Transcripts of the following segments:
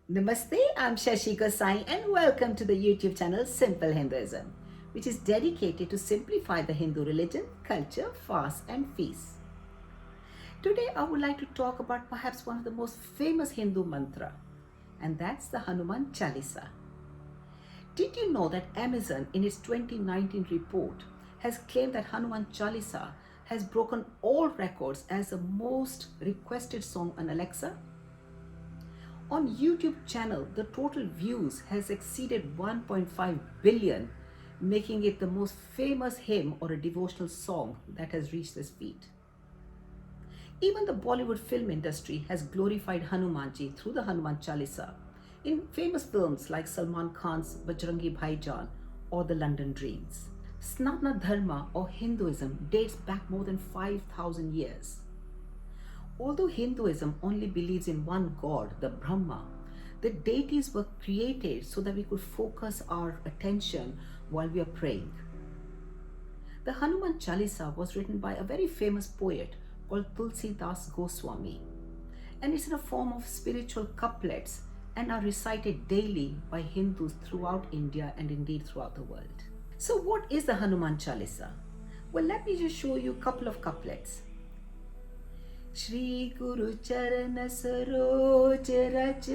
Namaste, I'm Shashi Gosai and welcome to the YouTube channel Simple Hinduism, which is dedicated to simplify the Hindu religion, culture, fast and feast. Today I would like to talk about perhaps one of the most famous Hindu mantra, and that's the Hanuman Chalisa. Did you know that Amazon in its 2019 report has claimed that Hanuman Chalisa has broken all records as the most requested song on Alexa? On YouTube channel, the total views has exceeded 1.5 billion, making it the most famous hymn or a devotional song that has reached this feat. Even the Bollywood film industry has glorified Hanumanji through the Hanuman Chalisa in famous films like Salman Khan's Bajrangi Bhaijaan or The London Dreams. Sanatana Dharma or Hinduism dates back more than 5,000 years. Although Hinduism only believes in one god, the Brahma, the deities were created so that we could focus our attention while we are praying. The Hanuman Chalisa was written by a very famous poet called Tulsi Das Goswami, and it's in a form of spiritual couplets and are recited daily by Hindus throughout India and indeed throughout the world. So what is the Hanuman Chalisa? Well, let me just show you a couple of couplets. Shri गुरु चरण सरोज रज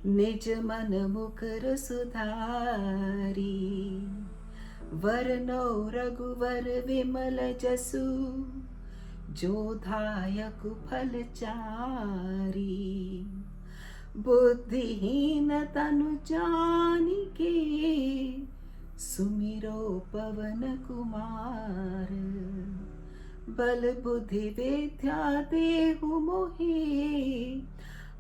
निज मन मुकर सुधारी वरनौ रघुवर विमल जसु जो धायक फल चारी बुद्धिहीन तनु जानिके सुमिरो पवन कुमार बल बुद्धि विद्या देहु मोहे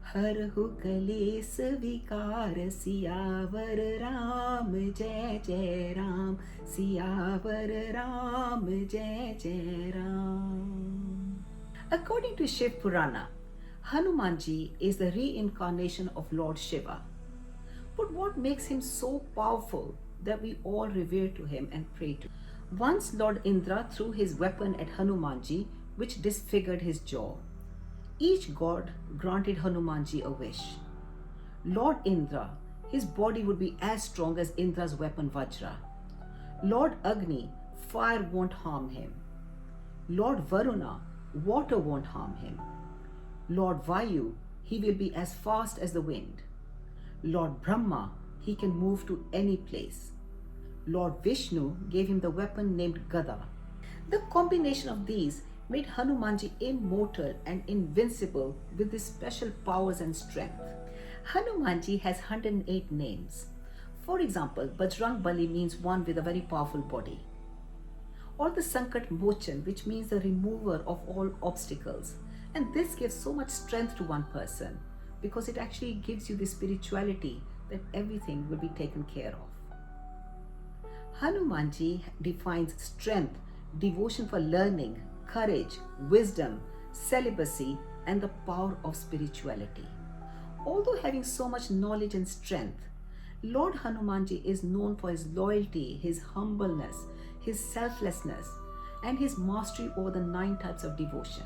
हरहु कलेस विकार सियावर राम जय जय राम सियावर राम जय जय Ram. According to Shiv Purana, Hanumanji is the reincarnation of Lord Shiva. But what makes him so powerful that we all revere to him and pray to? Once Lord Indra threw his weapon at Hanumanji, which disfigured his jaw. Each god granted Hanumanji a wish. Lord Indra, his body would be as strong as Indra's weapon Vajra. Lord Agni, fire won't harm him. Lord Varuna, water won't harm him. Lord Vayu, he will be as fast as the wind. Lord Brahma, he can move to any place. Lord Vishnu gave him the weapon named Gada. The combination of these made Hanumanji immortal and invincible with his special powers and strength. Hanumanji has 108 names. For example, Bajrang Bali means one with a very powerful body. Or the Sankat Mochan, which means the remover of all obstacles. And this gives so much strength to one person because it actually gives you the spirituality that everything will be taken care of. Hanumanji defines strength, devotion for learning, courage, wisdom, celibacy, and the power of spirituality. Although having so much knowledge and strength, Lord Hanumanji is known for his loyalty, his humbleness, his selflessness, and his mastery over the 9 types of devotion.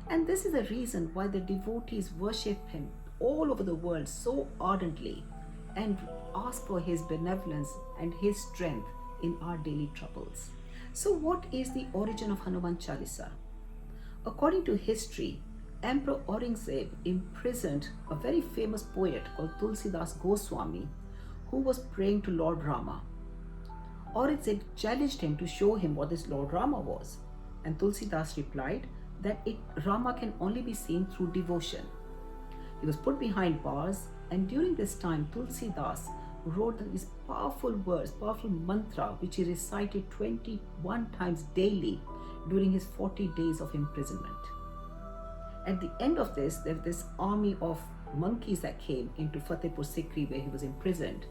And this is the reason why the devotees worship him all over the world so ardently and ask for his benevolence and his strength in our daily troubles. So what is the origin of Hanuman Chalisa? According to history, Emperor Aurangzeb imprisoned a very famous poet called Tulsidas Goswami who was praying to Lord Rama. Aurangzeb challenged him to show him what this Lord Rama was, and Tulsidas replied that Rama can only be seen through devotion. He was put behind bars, and during this time Tulsidas wrote these powerful words, powerful mantra, which he recited 21 times daily during his 40 days of imprisonment. At the end of this, there was this army of monkeys that came into Fatehpur Sikri where he was imprisoned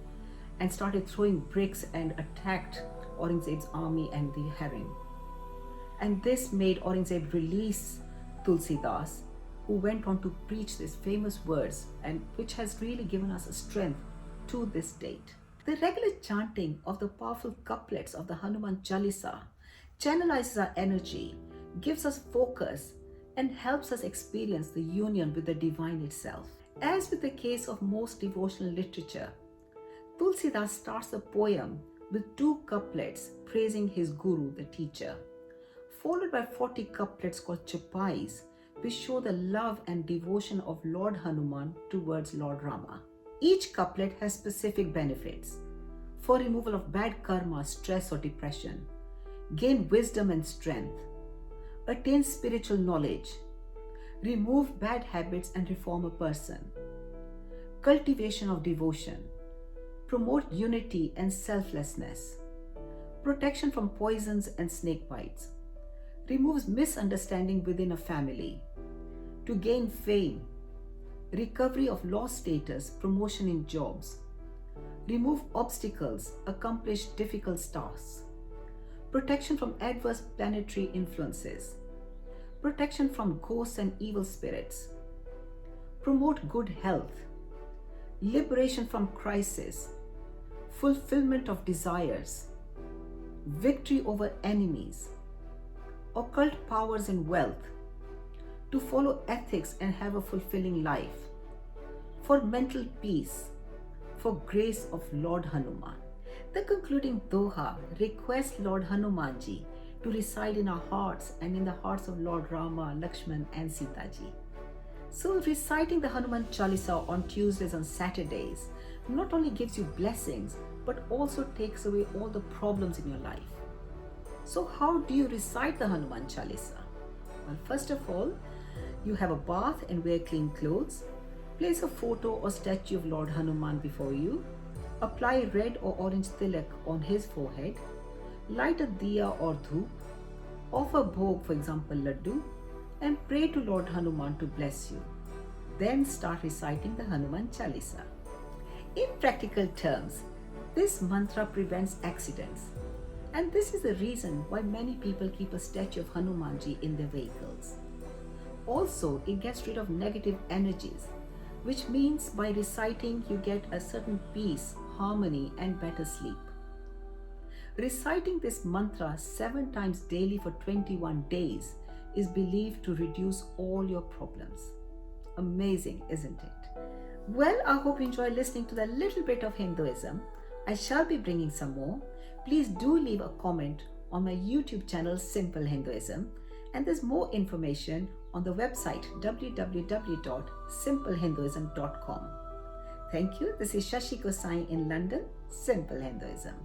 and started throwing bricks and attacked Aurangzeb's army and the harem. And this made Aurangzeb release Tulsidas, who went on to preach these famous words, and which has really given us a strength to this date. The regular chanting of the powerful couplets of the Hanuman Chalisa channelizes our energy, gives us focus, and helps us experience the union with the divine itself. As with the case of most devotional literature, Tulsidas starts the poem with 2 couplets praising his guru, the teacher, followed by 40 couplets called chapais, which show the love and devotion of Lord Hanuman towards Lord Rama. Each couplet has specific benefits: for removal of bad karma, stress, or depression, gain wisdom and strength, attain spiritual knowledge, remove bad habits and reform a person, cultivation of devotion, promote unity and selflessness, protection from poisons and snake bites, removes misunderstanding within a family, to gain fame, recovery of lost status, promotion in jobs, remove obstacles, accomplish difficult tasks, protection from adverse planetary influences, protection from ghosts and evil spirits, promote good health, liberation from crisis, fulfillment of desires, victory over enemies, occult powers and wealth, to follow ethics and have a fulfilling life, for mental peace, for grace of Lord Hanuman. The concluding Doha requests Lord Hanumanji to reside in our hearts and in the hearts of Lord Rama, Lakshman and Sita ji. So reciting the Hanuman Chalisa on Tuesdays and Saturdays not only gives you blessings, but also takes away all the problems in your life. So how do you recite the Hanuman Chalisa? Well, first of all, you have a bath and wear clean clothes. Place a photo or statue of Lord Hanuman before you. Apply red or orange tilak on his forehead. Light a diya or dhoop. Offer bhog, for example laddu, and pray to Lord Hanuman to bless you. Then start reciting the Hanuman Chalisa. In practical terms, this mantra prevents accidents. And this is the reason why many people keep a statue of Hanumanji in their vehicles. Also, it gets rid of negative energies, which means by reciting you get a certain peace, harmony and better sleep. Reciting this mantra 7 times daily for 21 days is believed to reduce all your problems. Amazing, isn't it? Well, I hope you enjoy listening to the little bit of Hinduism. I shall be bringing some more. Please do leave a comment on my YouTube channel Simple Hinduism, and there's more information on the website www.simplehinduism.com. Thank you. This is Shashi Gosai in London, Simple Hinduism.